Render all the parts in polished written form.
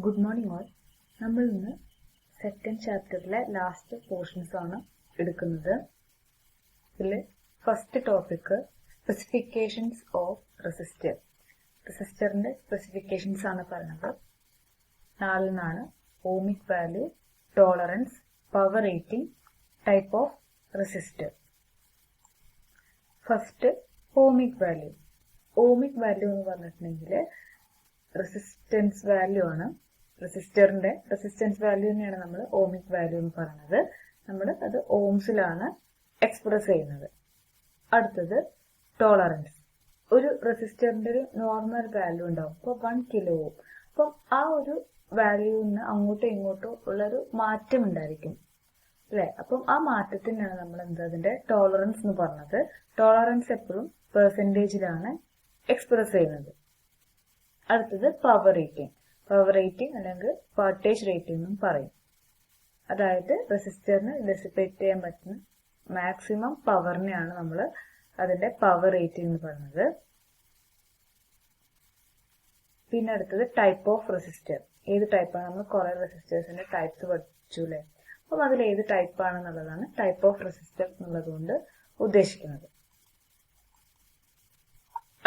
Good morning all. നമ്മൾ ഇന്ന് second ചാപ്റ്ററിലെ last portions ആണ് എടുക്കുന്നത്. ഇതിൽ first topic specifications of resistor. റെസിസ്റ്ററിന്റെ സ്പെസിഫിക്കേഷൻസ് ആണ് പറയുന്നത്. 4 ohmic value, tolerance, power rating, type of resistor. First ohmic value. Ohmic value എന്ന് പറഞ്ഞിട്ടുണ്ടെങ്കിൽ റെസിസ്റ്റൻസ് വാല്യൂ ആണ്. റെസിസ്റ്ററിന്റെ റെസിസ്റ്റൻസ് വാല്യൂ തന്നെയാണ് നമ്മൾ ഓമിക് വാല്യൂ എന്ന് പറയുന്നത്. നമ്മൾ അത് ഓംസിലാണ് എക്സ്പ്രസ് ചെയ്യുന്നത്. അടുത്തത് ടോളറൻസ്. ഒരു റെസിസ്റ്ററിന്റെ ഒരു നോർമൽ വാല്യൂ ഉണ്ടാവും. ഇപ്പോൾ 1 കിലോ ഓം. അപ്പം ആ ഒരു വാല്യൂന്ന് അങ്ങോട്ടോ ഇങ്ങോട്ടോ ഉള്ളൊരു മാറ്റം ഉണ്ടായിരിക്കും അല്ലെ. അപ്പം ആ മാറ്റത്തിനാണ് നമ്മൾ അതിന്റെ ടോളറൻസ് എന്ന് പറഞ്ഞത്. ടോളറൻസ് എപ്പോഴും പെർസെന്റേജിലാണ് എക്സ്പ്രസ് ചെയ്യുന്നത്. അടുത്തത് പവർ റേറ്റിംഗ്. പവർ റേറ്റിംഗ് അല്ലെങ്കിൽ വാട്ടേജ് റേറ്റിംഗ് എന്നും പറയും. അതായത് റെസിസ്റ്ററിന് ഡെസിപ്പേറ്റ് ചെയ്യാൻ പറ്റുന്ന മാക്സിമം പവറിനെയാണ് നമ്മൾ അതിന്റെ പവർ റേറ്റിംഗ് എന്ന് പറയുന്നത്. പിന്നെ അടുത്തത് ടൈപ്പ് ഓഫ് റെസിസ്റ്റർ. ഏത് ടൈപ്പാണ്? നമ്മൾ കുറെ റെസിസ്റ്റേഴ്സിന്റെ ടൈപ്സ് പഠിച്ചു അല്ലെ. അപ്പം അതിൽ ഏത് ടൈപ്പ് ആണെന്നുള്ളതാണ് ടൈപ്പ് ഓഫ് റെസിസ്റ്റർ എന്നുള്ളത് കൊണ്ട് ഉദ്ദേശിക്കുന്നത്.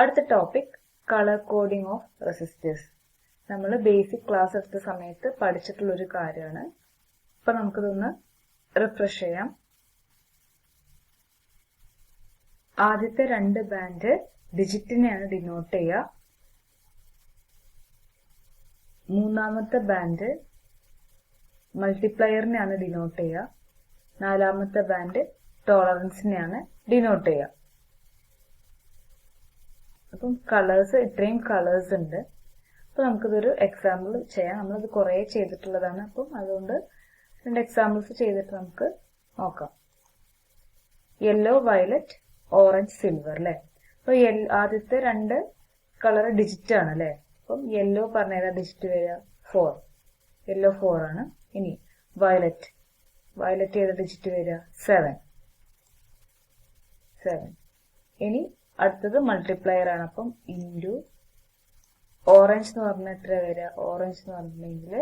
അടുത്ത topic colour coding of resistors. നമ്മൾ ബേസിക് ക്ലാസ് എടുത്ത സമയത്ത് പഠിച്ചിട്ടുള്ള ഒരു കാര്യമാണ്. അപ്പൊ നമുക്കിതൊന്ന് റിഫ്രഷ് ചെയ്യാം. ആദ്യത്തെ 2 ബാൻഡ് ഡിജിറ്റിനെയാണ് ഡിനോട്ട് ചെയ്യുക. മൂന്നാമത്തെ ബാൻഡ് മൾട്ടിപ്ലയറിനെയാണ് ഡിനോട്ട് ചെയ്യുക. 4ാമത്തെ ബാൻഡ് ടോളറൻസിനെയാണ് ഡിനോട്ട് ചെയ്യുക. അപ്പം കളേഴ്സ്, ഇത്രയും കളേഴ്സ് ഉണ്ട്. അപ്പൊ നമുക്കിതൊരു എക്സാമ്പിൾ ചെയ്യാം. നമ്മളത് കുറെ ചെയ്തിട്ടുള്ളതാണ്. അപ്പം അതുകൊണ്ട് 2 എക്സാമ്പിൾസ് ചെയ്തിട്ട് നമുക്ക് നോക്കാം. യെല്ലോ, വയലറ്റ്, ഓറഞ്ച്, സിൽവർ അല്ലെ. അപ്പൊ ആദ്യത്തെ 2 കളർ ഡിജിറ്റ് ആണ് അല്ലെ. അപ്പം യെല്ലോ പറഞ്ഞ ഡിജിറ്റ് വരിക 4. യെല്ലോ 4 ആണ്. ഇനി വയലറ്റ് ഏത് ഡിജിറ്റ് വരിക 7. ഇനി അടുത്തത് മൾട്ടിപ്ലയർ ആണ്. അപ്പം ഇൻറ്റു ഓറഞ്ച് എന്ന് പറഞ്ഞാൽ എത്ര വരിക? ഓറഞ്ച് എന്ന് പറഞ്ഞിട്ടുണ്ടെങ്കിൽ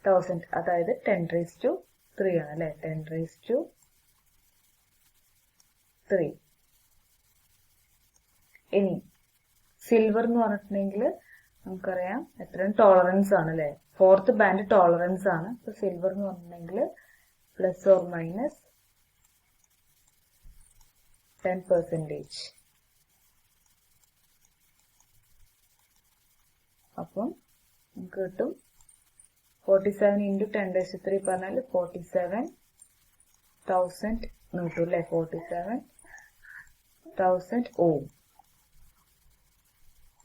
1000, അതായത് 10⁻³ ആണ് അല്ലെ. 10⁻³ ഇനി സിൽവർ എന്ന് പറഞ്ഞിട്ടുണ്ടെങ്കിൽ നമുക്കറിയാം എത്രയും ടോളറൻസ് ആണ് അല്ലെ. 4th ബാൻഡ് ടോളറൻസ് ആണ്. അപ്പൊ സിൽവർ എന്ന് പറഞ്ഞിട്ടുണ്ടെങ്കിൽ ±10%. അപ്പം നമുക്ക് കിട്ടും 47 × 10⁻³ പറഞ്ഞാൽ 47,000 കിട്ടും അല്ലെ. 47,000 ഓം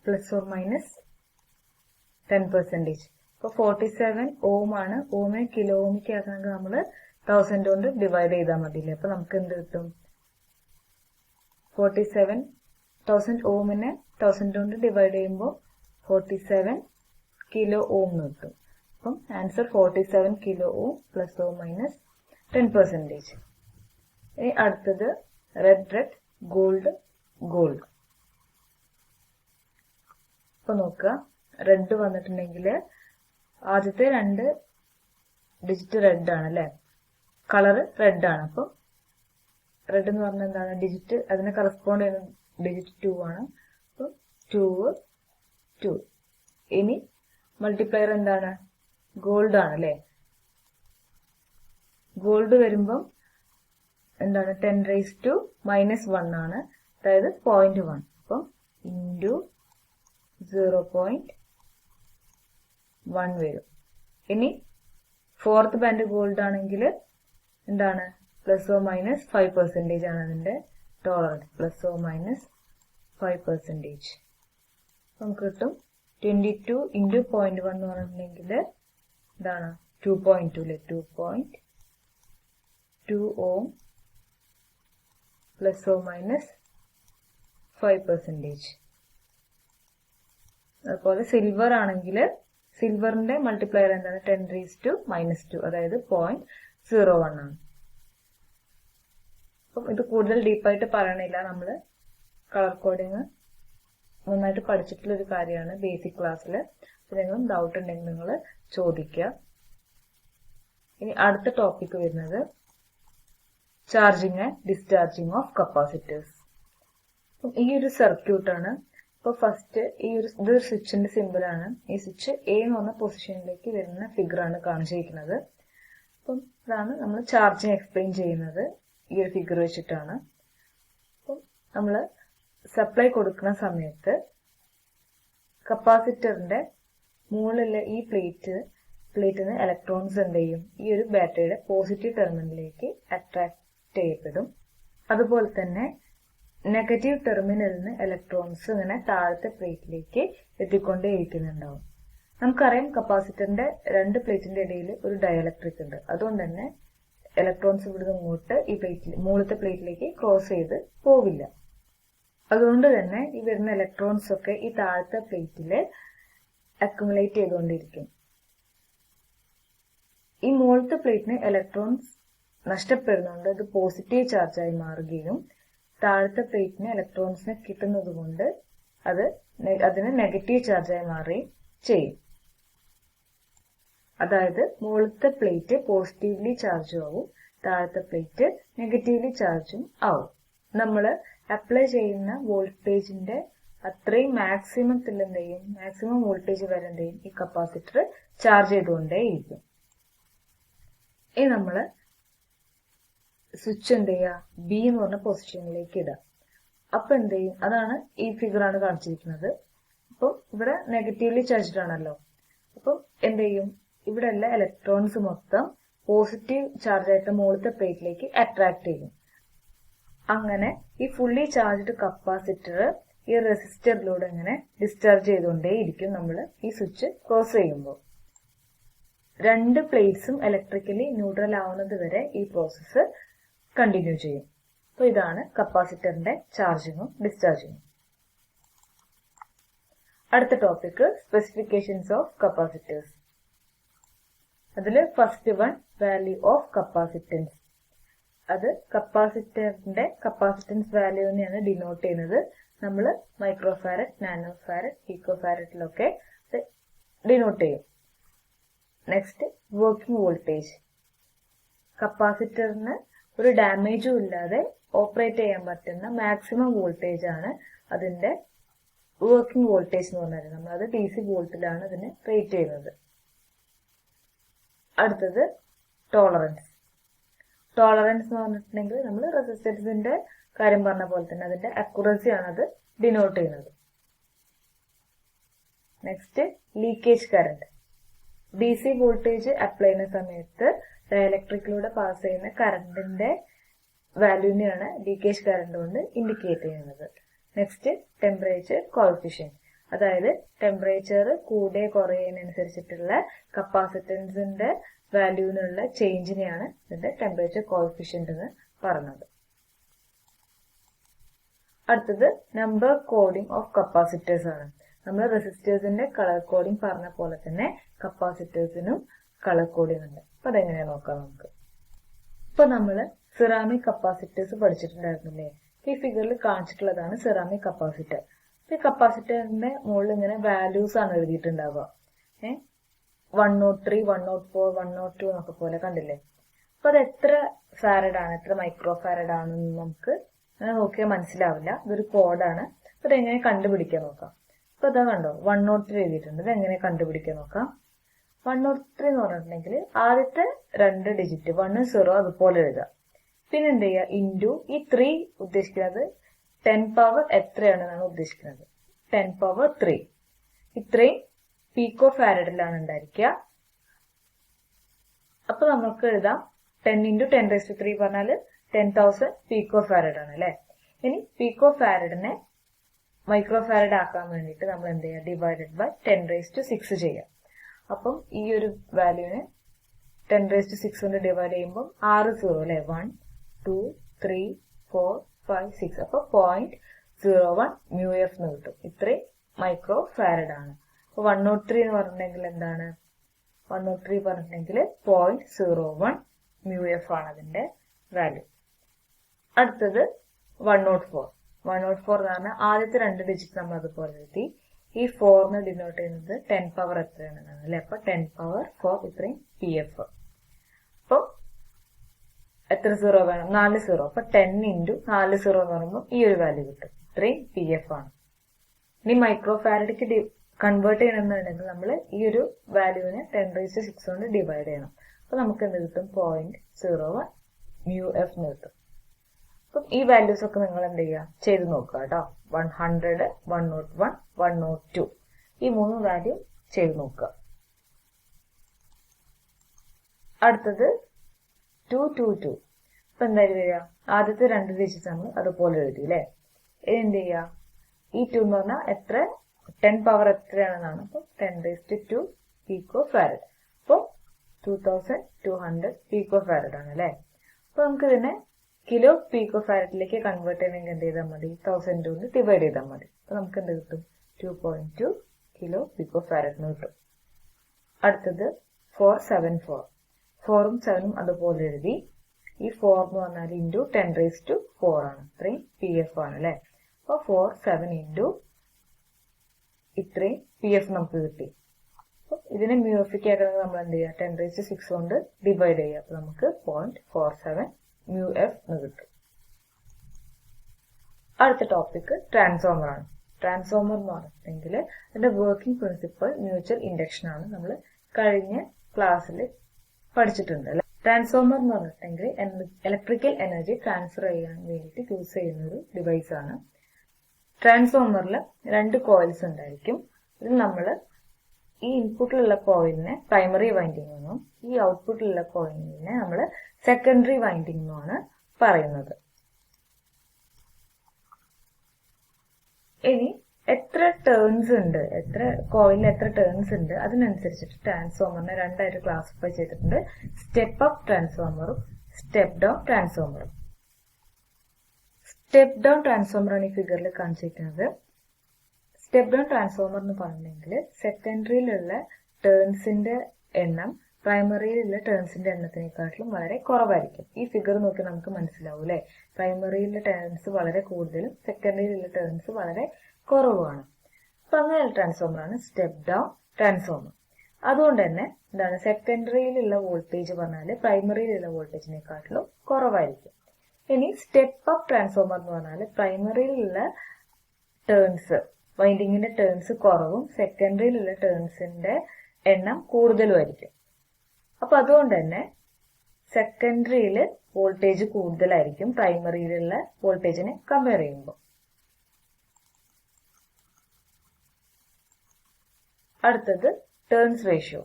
±10%. അപ്പൊ 47 ഓം ആണ്. ഓമിനെ കിലോ ഓമിക്ക് ആക്കണമെങ്കിൽ നമ്മൾ 1000 കൊണ്ട് ഡിവൈഡ് ചെയ്താൽ മതിയില്ലേ. അപ്പൊ നമുക്ക് എന്ത് കിട്ടും? 47,000 ഓമിനെ 1000 കൊണ്ട് ഡിവൈഡ് ചെയ്യുമ്പോൾ 47 കിലോ ഓം കിട്ടും. അപ്പം ആൻസർ 47 കിലോ ഓം ±10%. ഇനി അടുത്തത് റെഡ്, ഗോൾഡ്. അപ്പൊ നോക്കുക, റെഡ് വന്നിട്ടുണ്ടെങ്കിൽ ആദ്യത്തെ 2 ഡിജിറ്റ് റെഡ് ആണ് അല്ലെ. കളർ റെഡ് ആണ്. അപ്പം റെഡ് എന്ന് പറഞ്ഞാൽ എന്താണ്? ഡിജിറ്റ്, അതിനെ കറസ്പോണ്ട് ചെയ്യുന്ന ഡിജിറ്റ് 2 ആണ്. അപ്പം 2. ഇനി മൾട്ടിപ്ലയർ എന്താണ്? ഗോൾഡ് ആണ് അല്ലെ. ഗോൾഡ് വരുമ്പം എന്താണ്? 10⁻⁻1 ആണ്, അതായത് 0.1. അപ്പം ഇൻറ്റു 0.1 വരും. ഇനി 4th ബാൻഡ് ഗോൾഡ് ആണെങ്കിൽ എന്താണ്? ±5% ആണ് അതിന്റെ ടോളറൻസ്. ±5%. നമുക്ക് കിട്ടും 22 × 0.1 എന്ന് പറഞ്ഞിട്ടുണ്ടെങ്കിൽ എന്താണ്? 2.2 അല്ലെ. 2.2 ഓം ±5%. അതുപോലെ സിൽവർ ആണെങ്കിൽ സിൽവറിന്റെ മൾട്ടിപ്ലയർ എന്താണ്? 10⁻², അതായത് 0.01 ആണ്. അപ്പം ഇത് കൂടുതൽ ഡീപ്പായിട്ട് പറയണില്ല. നമ്മള് കളർ കോഡിങ് നന്നായിട്ട് പഠിച്ചിട്ടുള്ള ഒരു കാര്യമാണ് ബേസിക് ക്ലാസ്സിൽ. എന്തെങ്കിലും ഡൗട്ട് ഉണ്ടെങ്കിൽ നിങ്ങൾ ചോദിക്കുക. ഇനി അടുത്ത ടോപ്പിക് വരുന്നത് charging and discharging of capacitors. ഈ ഒരു സർക്യൂട്ടാണ്. അപ്പോൾ ഫസ്റ്റ് ഇതൊരു സ്വിച്ചിന്റെ സിമ്പിൾ ആണ്. ഈ സ്വിച്ച് എ എന്ന് പറഞ്ഞ പൊസിഷനിലേക്ക് വരുന്ന ഫിഗറാണ് കാണിച്ചിരിക്കുന്നത്. അപ്പം ഇതാണ് നമ്മൾ ചാർജിങ് എക്സ്പ്ലെയിൻ ചെയ്യുന്നത് ഈ ഒരു ഫിഗർ വെച്ചിട്ടാണ്. അപ്പം നമ്മൾ സപ്ലൈ കൊടുക്കുന്ന സമയത്ത് കപ്പാസിറ്ററിന്റെ മുകളിലെ ഈ പ്ലേറ്റിൽ നിന്ന് ഇലക്ട്രോൺസ് എന്ത് ചെയ്യും, ഈ ഒരു ബാറ്ററിയുടെ പോസിറ്റീവ് ടെർമിനലിലേക്ക് അട്രാക്ട് ചെയ്യപ്പെടും. അതുപോലെ തന്നെ നെഗറ്റീവ് ടെർമിനലിൽ നിന്ന് ഇലക്ട്രോൺസ് ഇങ്ങനെ താഴത്തെ പ്ലേറ്റിലേക്ക് എത്തിക്കൊണ്ടേയിരിക്കുന്നുണ്ടാവും. നമുക്കറിയാം കപ്പാസിറ്ററിന്റെ രണ്ട് പ്ലേറ്റിന്റെ ഇടയിൽ ഒരു ഡയലക്ട്രിക് ഉണ്ട്. അതുകൊണ്ട് തന്നെ ഇലക്ട്രോൺസ് ഇവിടുന്ന് ഇങ്ങോട്ട് ഈ മുകളിലത്തെ പ്ലേറ്റിലേക്ക് ക്രോസ് ചെയ്ത് പോവില്ല. അതുകൊണ്ട് തന്നെ ഈ വരുന്ന ഇലക്ട്രോൺസ് ഒക്കെ ഈ താഴത്തെ പ്ലേറ്റിൽ അക്യുമുലേറ്റ് ചെയ്തുകൊണ്ടിരിക്കും. ഈ മുകളിലത്തെ പ്ലേറ്റിന് ഇലക്ട്രോൺസ് നഷ്ടപ്പെടുന്നുണ്ട്, ഇത് പോസിറ്റീവ് ചാർജായി മാറുകയും താഴത്തെ പ്ലേറ്റിന് ഇലക്ട്രോൺസിനെ കിട്ടുന്നത് കൊണ്ട് അതിന് നെഗറ്റീവ് ചാർജായി മാറുകയും ചെയ്യും. അതായത് മുകളിലത്തെ പ്ലേറ്റ് പോസിറ്റീവ്ലി ചാർജും ആവും, താഴത്തെ പ്ലേറ്റ് നെഗറ്റീവ്ലി ചാർജും ആവും. നമ്മൾ അപ്ലൈ ചെയ്യുന്ന വോൾട്ടേജിന്റെ അത്രയും മാക്സിമത്തിൽ എന്ത് ചെയ്യും, മാക്സിമം വോൾട്ടേജ് വരെ എന്ത് ചെയ്യും, ഈ കപ്പാസിറ്റർ ചാർജ് ചെയ്തുകൊണ്ടേയിരിക്കും. ഇനി നമ്മള് സ്വിച്ച് എന്ത് ചെയ്യുക, ബി എന്ന് പറഞ്ഞ പൊസിഷനിലേക്ക് ഇടുക. അപ്പൊ എന്ത് ചെയ്യും, അതാണ് ഈ ഫിഗറാണ് കാണിച്ചിരിക്കുന്നത്. അപ്പം ഇവിടെ നെഗറ്റീവ്ലി ചാർജ്ഡ് ആണല്ലോ. അപ്പം എന്ത് ചെയ്യും, ഇവിടെ ഉള്ള ഇലക്ട്രോൺസ് മൊത്തം പോസിറ്റീവ് ചാർജ് ആയിട്ട് മുകളിലത്തെ പ്ലേറ്റിലേക്ക് അട്രാക്ട് ചെയ്യും. അങ്ങനെ ഈ ഫുള്ളി ചാർജ്ഡ് കപ്പാസിറ്റർ ഈ റെസിസ്റ്ററിലൂടെ ഇങ്ങനെ ഡിസ്ചാർജ് ചെയ്തുകൊണ്ടേയിരിക്കും നമ്മൾ ഈ സ്വിച്ച് ക്ലോസ് ചെയ്യുമ്പോൾ. രണ്ട് പ്ലേറ്റ്സും ഇലക്ട്രിക്കലി ന്യൂട്രൽ ആവുന്നത് വരെ ഈ പ്രോസസ്സ് കണ്ടിന്യൂ ചെയ്യും. അപ്പോൾ ഇതാണ് കപ്പാസിറ്ററിന്റെ ചാർജിങ്ങും ഡിസ്ചാർജിങ്ങും. അടുത്ത ടോപ്പിക് സ്പെസിഫിക്കേഷൻസ് ഓഫ് കപ്പാസിറ്റേഴ്സ്. അതില് first one value of capacitance. അത് കപ്പാസിറ്ററിന്റെ കപ്പാസിറ്റൻസ് വാല്യൂവിനെയാണ് ഡിനോട്ട് ചെയ്യുന്നത്. നമ്മൾ മൈക്രോഫാരഡ്, നാനോഫാരഡ്, പിക്കോഫാരഡിലൊക്കെ ഡിനോട്ട് ചെയ്യും. Next working voltage. കപ്പാസിറ്ററിന് ഒരു ഡാമേജും ഇല്ലാതെ ഓപ്പറേറ്റ് ചെയ്യാൻ പറ്റുന്ന മാക്സിമം വോൾട്ടേജ് ആണ് അതിന്റെ വർക്കിംഗ് വോൾട്ടേജ് എന്ന് പറഞ്ഞാൽ. നമ്മളത് DC വോൾട്ടിലാണ് അതിനെ റേറ്റ് ചെയ്യുന്നത്. അടുത്തത് ടോളറൻസ്. ടോളറൻസ് എന്ന് പറഞ്ഞിട്ടുണ്ടെങ്കിൽ നമ്മൾ റെസിസ്റ്റൻസിന്റെ കാര്യം പറഞ്ഞ പോലെ തന്നെ അതിന്റെ അക്യുറസി ആണ് അത് ഡിനോട്ട് ചെയ്യുന്നത്. Next leakage current. DC voltage apply ചെയ്യുന്ന സമയത്ത് ഡയലക്ട്രിക്കിലൂടെ പാസ് ചെയ്യുന്ന കറന്റിന്റെ വാല്യൂവിനെയാണ് ലീക്കേജ് കറന്റ് കൊണ്ട് ഇൻഡിക്കേറ്റ് ചെയ്യുന്നത്. Next temperature coefficient. അതായത് ടെമ്പറേച്ചർ കൂടെ കുറയുന്നതിനനുസരിച്ചിട്ടുള്ള കപ്പാസിറ്റൻസിന്റെ വാല്യൂവിനുള്ള ചേഞ്ചിനെയാണ് ഇതിന്റെ ടെമ്പറേച്ചർ കോഎഫിഷ്യന്റ് എന്ന് പറയുന്നത്. അടുത്തത് നമ്പർ കോഡിംഗ് ഓഫ് കപ്പാസിറ്റേഴ്സ് ആണ്. നമ്മൾ റെസിസ്റ്റേഴ്സിന്റെ കളർ കോഡിംഗ് പറഞ്ഞ പോലെ തന്നെ കപ്പാസിറ്റേഴ്സിനും കളർ കോഡിംഗ് ഉണ്ട്. അപ്പൊ അതെങ്ങനെയാ നോക്കാം നമുക്ക്. ഇപ്പൊ നമ്മള് സിറാമിക് കപ്പാസിറ്റേഴ്സ് പഠിച്ചിട്ടുണ്ടായിരുന്നില്ലേ? ഈ ഫിഗറിൽ കാണിച്ചിട്ടുള്ളതാണ് സിറാമിക് കപ്പാസിറ്റർ. ഈ കപ്പാസിറ്ററിന്റെ മുകളിൽ ഇങ്ങനെ വാല്യൂസ് ആണ് എഴുതിയിട്ടുണ്ടാവുക. 103, 104, 102 എന്നൊക്കെ പോലെ കണ്ടില്ലേ? അപ്പൊ അത് എത്ര ഫാരഡ് ആണ്, എത്ര മൈക്രോ ഫാരഡ് ആണെന്ന് നമുക്ക് അങ്ങനെ നോക്കിയാൽ മനസ്സിലാവില്ല. ഇതൊരു കോഡാണ്. അപ്പൊ അതെങ്ങനെ കണ്ടുപിടിക്കാൻ നോക്കാം. അപ്പൊ അതാ കണ്ടോ 103 എഴുതിയിട്ടുണ്ട്. ഇത് എങ്ങനെ കണ്ടുപിടിക്കാൻ നോക്കാം. 103 എന്ന് പറഞ്ഞിട്ടുണ്ടെങ്കിൽ ആദ്യത്തെ 2 ഡിജിറ്റ് 1, 0 അതുപോലെ എഴുതുക. പിന്നെ എന്ത് ചെയ്യുക, ഇൻറ്റു ഈ 3 ഉദ്ദേശിക്കുന്നത് 10 പവർ എത്രയാണെന്നാണ് ഉദ്ദേശിക്കുന്നത്. 10 പവർ 3. ഇത്രയും പീക്കോ ഫാരഡിലാണ് ഉണ്ടായിരിക്കുക. അപ്പൊ നമുക്ക് എഴുതാം 10 × 10⁻³ പറഞ്ഞാൽ 10,000 പീക്കോ ഫാരഡ് ആണ് അല്ലെ. ഇനി പീക്കോ ഫാരഡിനെ മൈക്രോ ഫാരഡ് ആക്കാൻ വേണ്ടിയിട്ട് നമ്മൾ എന്ത് ചെയ്യുക, ഡിവൈഡഡ് ബൈ 10⁻6 ചെയ്യാം. അപ്പം ഈ ഒരു വാല്യൂവിനെ 10⁻6 കൊണ്ട് ഡിവൈഡ് ചെയ്യുമ്പോൾ 6 0 അല്ലെ. 1, 2, 3, 4, 5, 6. അപ്പൊ 0.01 μF എന്ന് കിട്ടും. ഇത്രയും മൈക്രോ ഫാരഡ് ആണ്. അപ്പൊ 103 എന്ന് പറഞ്ഞിട്ടുണ്ടെങ്കിൽ എന്താണ്, 103 പറഞ്ഞിട്ടുണ്ടെങ്കിൽ 0.01 μF ആണ് അതിന്റെ വാല്യൂ. അടുത്തത് 104. 104 എന്ന് പറഞ്ഞാൽ ആദ്യത്തെ 2 ഡിജിറ്റ് നമ്മൾ അതുപോലെ എഴുതി. ഈ 4 ഡിനോട്ട് ചെയ്യുന്നത് 10 പവർ എത്രയാണെന്നാണ് അല്ലെ. അപ്പൊ 10 പവർ 4 ഇത്രയും PF. അപ്പൊ എത്ര സീറോ വേണം? 4 സീറോ. അപ്പൊ 10 ഇൻറ്റു 4 സീറോ എന്ന് പറയുമ്പോൾ ഈ ഒരു വാല്യൂ കിട്ടും. ഇത്രയും PF ആണ്. ഇനി മൈക്രോ ഫാരഡിക്ക് കൺവേർട്ട് ചെയ്യണമെന്നുണ്ടെങ്കിൽ നമ്മൾ ഈ ഒരു വാല്യൂവിനെ 10⁶ കൊണ്ട് ഡിവൈഡ് ചെയ്യണം. അപ്പൊ നമുക്ക് എന്ത് കിട്ടും? 0.01 μF എന്ന് കിട്ടും. അപ്പം ഈ വാല്യൂസ് ഒക്കെ നിങ്ങൾ എന്ത് ചെയ്യുക? ചെയ്ത് നോക്കുക കേട്ടോ. 100, 101, 102 ഈ 3 വാല്യൂ ചെയ്ത് നോക്കുക. അടുത്തത് 222. അപ്പൊ എന്തായാലും വരിക? ആദ്യത്തെ 2 ഡിജിറ്റ് നമ്മൾ അതുപോലെ എഴുതി അല്ലെ. എന്ത് ചെയ്യുക? ഈ 2 എന്ന് പറഞ്ഞാൽ എത്ര 10 പവർ എത്രയാണെന്നാണ്. അപ്പൊ 10⁻². പിക്കോ ഫാരഡ്. അപ്പൊ 2200 പിക്കോ ഫാരഡ് ആണ് അല്ലെ. അപ്പൊ നമുക്ക് ഇതിനെ കിലോ പിക്കോ ഫാരഡിലേക്ക് കൺവേർട്ട് ചെയ്യണമെങ്കിൽ എന്ത് ചെയ്താൽ മതി? 1000 കൊണ്ട് ഡിവൈഡ് ചെയ്താൽ മതി. അപ്പൊ നമുക്ക് എന്ത് കിട്ടും? 2.2 കിലോ പിക്കോ ഫാരഡിന് കിട്ടും. അടുത്തത് 474. 4ഉം 7ഉം അതുപോലെ എഴുതി. ഈ 4 എന്ന് പറഞ്ഞാൽ ഇൻറ്റു 10⁻4 ആണ്. ഇത്രയും PF ആണ് അല്ലെ. അപ്പൊ 47 ഇൻറ്റു ഇത്രയും PF നമുക്ക് കിട്ടി. അപ്പൊ ഇതിനെ മ്യൂഎഫിക്ക് ആക്കണമെങ്കിൽ നമ്മൾ എന്ത് ചെയ്യുക? 10⁻6 കൊണ്ട് ഡിവൈഡ് ചെയ്യുക. അപ്പൊ നമുക്ക് 0.47 μF എന്ന് കിട്ടും. അടുത്ത ടോപ്പിക് ട്രാൻസ്ഫോമർ ആണ്. ട്രാൻസ്ഫോമർ എന്ന് പറഞ്ഞിട്ടുണ്ടെങ്കിൽ അതിന്റെ വർക്കിംഗ് പ്രിൻസിപ്പൽ മ്യൂച്വൽ ഇൻഡക്ഷൻ ആണ്. നമ്മൾ കഴിഞ്ഞ ക്ലാസ്സിൽ പഠിച്ചിട്ടുണ്ട് അല്ലെ. ട്രാൻസ്ഫോമർ എന്ന് പറഞ്ഞിട്ടുണ്ടെങ്കിൽ ഇലക്ട്രിക്കൽ എനർജി ട്രാൻസ്ഫർ ചെയ്യാൻ വേണ്ടിയിട്ട് യൂസ് ചെയ്യുന്ന ഒരു ഡിവൈസ് ആണ്. ട്രാൻസ്ഫോമറിൽ 2 കോയിൽസ് ഉണ്ടായിരിക്കും. ഇതിൽ നമ്മൾ ഈ ഇൻപുട്ടിലുള്ള കോയിലിനെ പ്രൈമറി വൈൻഡിംഗ് എന്നും ഈ ഔട്ട്പുട്ടിലുള്ള കോയിലിനെ നമ്മൾ സെക്കൻഡറി വൈൻഡിംഗ് എന്നുമാണ് പറയുന്നത്. ഇനി എത്ര ടേൺസ് ഉണ്ട്, എത്ര കോയിലിന് എത്ര ടേൺസ് ഉണ്ട് അതിനനുസരിച്ചിട്ട് ട്രാൻസ്ഫോമറിനെ 2 ആയിട്ട് ക്ലാസിഫൈ ചെയ്തിട്ടുണ്ട്. സ്റ്റെപ്പ് അപ്പ് ട്രാൻസ്ഫോമറും സ്റ്റെപ്പ് ഡൗൺ ട്രാൻസ്ഫോമറും. സ്റ്റെപ്പ് ഡൗൺ ട്രാൻസ്ഫോമർ ആണ് ഈ ഫിഗറിൽ കാണിച്ചിരിക്കുന്നത്. സ്റ്റെപ്പ് ഡൗൺ ട്രാൻസ്ഫോമർ എന്ന് പറഞ്ഞിട്ടുണ്ടെങ്കിൽ സെക്കൻഡറിയിലുള്ള ടേൺസിന്റെ എണ്ണം പ്രൈമറിയിലുള്ള ടേൺസിന്റെ എണ്ണത്തിനെക്കാട്ടിലും വളരെ കുറവായിരിക്കും. ഈ ഫിഗർ നോക്കി നമുക്ക് മനസ്സിലാവും അല്ലെ. പ്രൈമറിയിലുള്ള ടേൺസ് വളരെ കൂടുതലും സെക്കൻഡറിയിലുള്ള ടേൺസ് വളരെ കുറവുമാണ്. അപ്പൊ അങ്ങനെയുള്ള ട്രാൻസ്ഫോമർ ആണ് സ്റ്റെപ്പ് ഡൗൺ ട്രാൻസ്ഫോമർ. അതുകൊണ്ട് തന്നെ എന്താണ് സെക്കൻഡറിയിലുള്ള വോൾട്ടേജ് പറഞ്ഞാൽ പ്രൈമറിയിലുള്ള വോൾട്ടേജിനെക്കാട്ടിലും കുറവായിരിക്കും. ഇനി സ്റ്റെപ്പ് അപ്പ് ട്രാൻസ്ഫോമർ എന്ന് പറഞ്ഞാൽ പ്രൈമറിയിലുള്ള ടേൺസ് വൈൻഡിങ്ങിന്റെ ടേൺസ് കുറവും സെക്കൻഡറിയിലുള്ള ടേൺസിന്റെ എണ്ണം കൂടുതലുമായിരിക്കും. അപ്പൊ അതുകൊണ്ട് തന്നെ സെക്കൻഡറിയിൽ വോൾട്ടേജ് കൂടുതലായിരിക്കും പ്രൈമറിയിലുള്ള വോൾട്ടേജിനെ കമ്പയർ ചെയ്യുമ്പോൾ. അടുത്തത് ടേൺസ് റേഷ്യോ.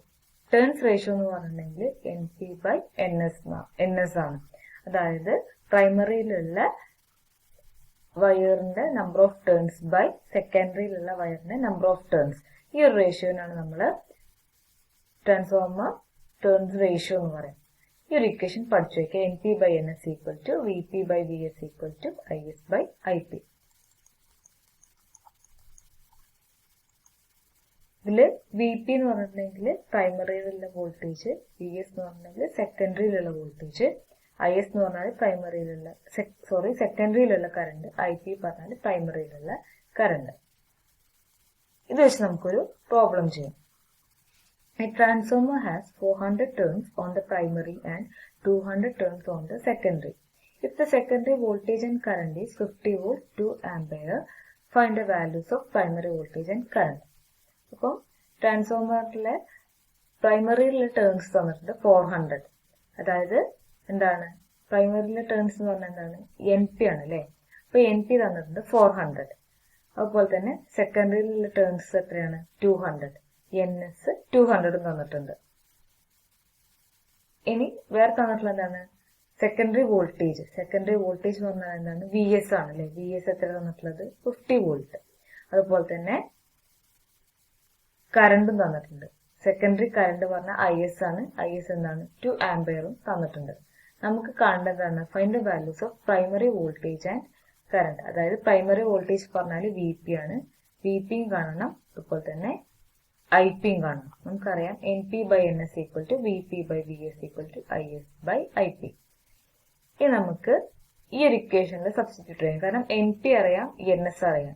ടേൺസ് റേഷ്യോ എന്ന് പറഞ്ഞിട്ടുണ്ടെങ്കിൽ NP/NS ആണ്. അതായത് പ്രൈമറിയിലുള്ള വയറിന്റെ നമ്പർ ഓഫ് ടേൺസ് ബൈ സെക്കൻഡറിയിലുള്ള വയറിന്റെ നമ്പർ ഓഫ് ടേൺസ്. ഈ ഒരു റേഷ്യോനാണ് നമ്മൾ ട്രാൻസ്ഫോമർ ടേൺസ് റേഷ്യോ എന്ന് പറയും. ഈ ഒരു ഇക്വേഷൻ പഠിച്ചു വയ്ക്കുക. NP/NS = VP/VS = IS/IP. ഇതില് VP എന്ന് പറഞ്ഞിട്ടുണ്ടെങ്കിൽ പ്രൈമറിയിലുള്ള വോൾട്ടേജ്, VS എന്ന് പറഞ്ഞിട്ടുണ്ടെങ്കിൽ സെക്കൻഡറിയിലുള്ള വോൾട്ടേജ്, IS എന്ന് പറഞ്ഞാൽ സെക്കൻഡറിയിലുള്ള കറണ്ട്, IP പറഞ്ഞാൽ പ്രൈമറിയിലുള്ള കറണ്ട്. ഇത് വെച്ച് നമുക്കൊരു പ്രോബ്ലം ചെയ്യാം. A transformer has 400 turns on the primary and 200 turns on the secondary. If the secondary voltage and current is 50 volt 2 ampere, find the values of primary voltage and current. അപ്പോൾ ട്രാൻസ്ഫോമറിലെ പ്രൈമറിയിലെ turns തന്നിട്ടുണ്ട് 400. അതായത് എന്താണ് പ്രൈമറിയിലെ turns എന്ന് പറഞ്ഞാൽ എന്താണ് NP ആണ് അല്ലെ. അപ്പൊ NP തന്നിട്ടുണ്ട് 400. അതുപോലെ തന്നെ സെക്കൻഡറിയിലുള്ള ടേൺസ് എത്രയാണ് 200. NS 200 തന്നിട്ടുണ്ട്. ഇനി വേറെ തന്നിട്ടുള്ള എന്താണ് സെക്കൻഡറി വോൾട്ടേജ്. സെക്കൻഡറി വോൾട്ടേജ് എന്ന് പറഞ്ഞാൽ എന്താണ് VS ആണ് അല്ലെ. VS എത്ര തന്നിട്ടുള്ളത് 50 വോൾട്ട്. അതുപോലെ തന്നെ കറണ്ടും തന്നിട്ടുണ്ട്. സെക്കൻഡറി കറണ്ട് പറഞ്ഞാൽ IS ആണ്. IS എന്താണ് 2 ആംപിയറും തന്നിട്ടുണ്ട്. നമുക്ക് കാണേണ്ടതാണ് find the values of primary voltage and current. അതായത് പ്രൈമറി വോൾട്ടേജ് പറഞ്ഞാൽ VP ആണ്. VPയും കാണണം, അതുപോലെ തന്നെ IPയും കാണണം. നമുക്കറിയാം NP/NS = VP/VS = IS/IP. ഇനി നമുക്ക് ഈ ഒരു ഇക്വേഷനിൽ സബ്സ്റ്റിറ്റ്യൂട്ട് ചെയ്യാം. കാരണം NP അറിയാം, NS അറിയാം.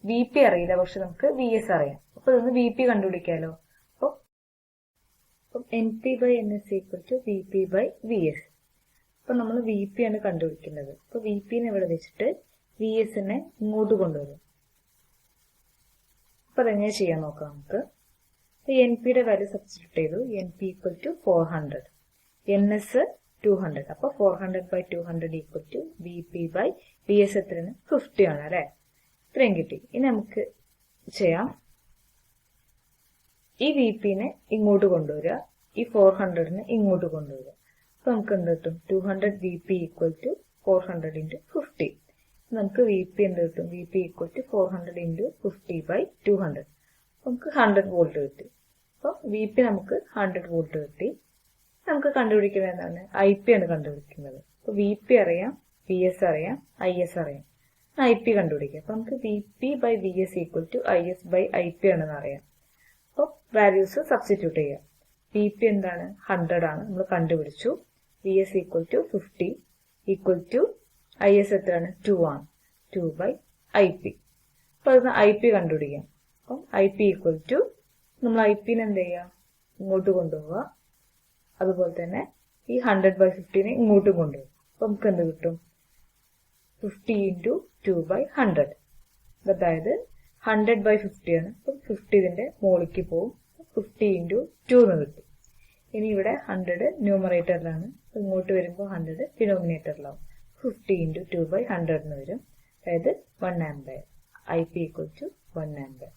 വി പി അറിയില്ല, പക്ഷെ നമുക്ക് വി എസ് അറിയാം. അപ്പൊ ഇതൊന്ന് വി പി കണ്ടുപിടിക്കാലോ. അപ്പം N P by N S equal to V P by V S. അപ്പൊ നമ്മൾ വി പി ആണ് കണ്ടുപിടിക്കുന്നത്. അപ്പൊ വി പിനെ ഇവിടെ വെച്ചിട്ട് വി എസിനെ ഇങ്ങോട്ട് കൊണ്ടുവരും. അപ്പൊ അതെങ്ങനെ ചെയ്യാൻ നോക്കാം നമുക്ക്. എൻ പിയുടെ വാല്യൂ സബ്സ്റ്റിറ്റ്യൂട്ട് ചെയ്തു. N P equal to 400, N S 200. അപ്പൊ 400 by 200 equal to V P by V S എത്രയാണ്? 50 ആണ് അല്ലെ. ഇത്രയും കിട്ടി. ഇനി നമുക്ക് ചെയ്യാം, ഈ വി പിനെ ഇങ്ങോട്ട് കൊണ്ടുവരിക, ഈ 400നെ ഇങ്ങോട്ട് കൊണ്ടുവരിക. അപ്പൊ നമുക്ക് എന്ത് കിട്ടും? 200 V P equal to 400 into 50. നമുക്ക് വി പി എന്ത് കിട്ടും? V P equal to 400 into 50 by 200. നമുക്ക് 100 വോൾട്ട് കിട്ടി. അപ്പൊ വി പി നമുക്ക് 100 വോൾട്ട് കിട്ടി. നമുക്ക് കണ്ടുപിടിക്കുന്നത് എന്താണ്? ഐ പി ആണ് കണ്ടുപിടിക്കുന്നത്. അപ്പൊ വി പി അറിയാം, വി എസ് അറിയാം, ഐ എസ് അറിയാം. ഐ പി കണ്ടുപിടിക്കുക. അപ്പൊ നമുക്ക് V P by V S equal to I S by I P ആണെന്ന് അറിയാം. അപ്പൊ വാല്യൂസ് സബ്സ്റ്റിറ്റ്യൂട്ട് ചെയ്യാം. വി പി എന്താണ്? 100 ആണ്, നമ്മൾ കണ്ടുപിടിച്ചു. V S equal to 50 equal to I S എത്രയാണ്? 2 ആണ്. 2 ബൈ ഐ പി. അപ്പൊ അത് ഐ പി കണ്ടുപിടിക്കാം. അപ്പം ഐ പി ഈക്വൽ ടു, നമ്മൾ ഐ പിനെ എന്ത് ചെയ്യുക? ഇങ്ങോട്ട് കൊണ്ടുപോവുക. അതുപോലെ തന്നെ ഈ 100 ബൈ 50നെ ഇങ്ങോട്ടും കൊണ്ടുപോകും. അപ്പൊ നമുക്ക് എന്ത് കിട്ടും? 50 ഇൻറ്റു 2 ബൈ 100. അതായത് 100 ബൈ 50 ആണ്. അപ്പം 50 ഇതിന്റെ മുകളിലേക്ക് പോകും. 50 ഇൻറ്റു 2 എന്ന് കിട്ടും. ഇനി ഇവിടെ 100 ന്യൂമറേറ്ററിലാണ്, ഇങ്ങോട്ട് വരുമ്പോൾ 100 ഡിനോമിനേറ്ററിലാവും. 50 ഇൻറ്റു 2 ബൈ 100 എന്ന് വരും. അതായത് 1 ampere. I P equal to 1 ampere.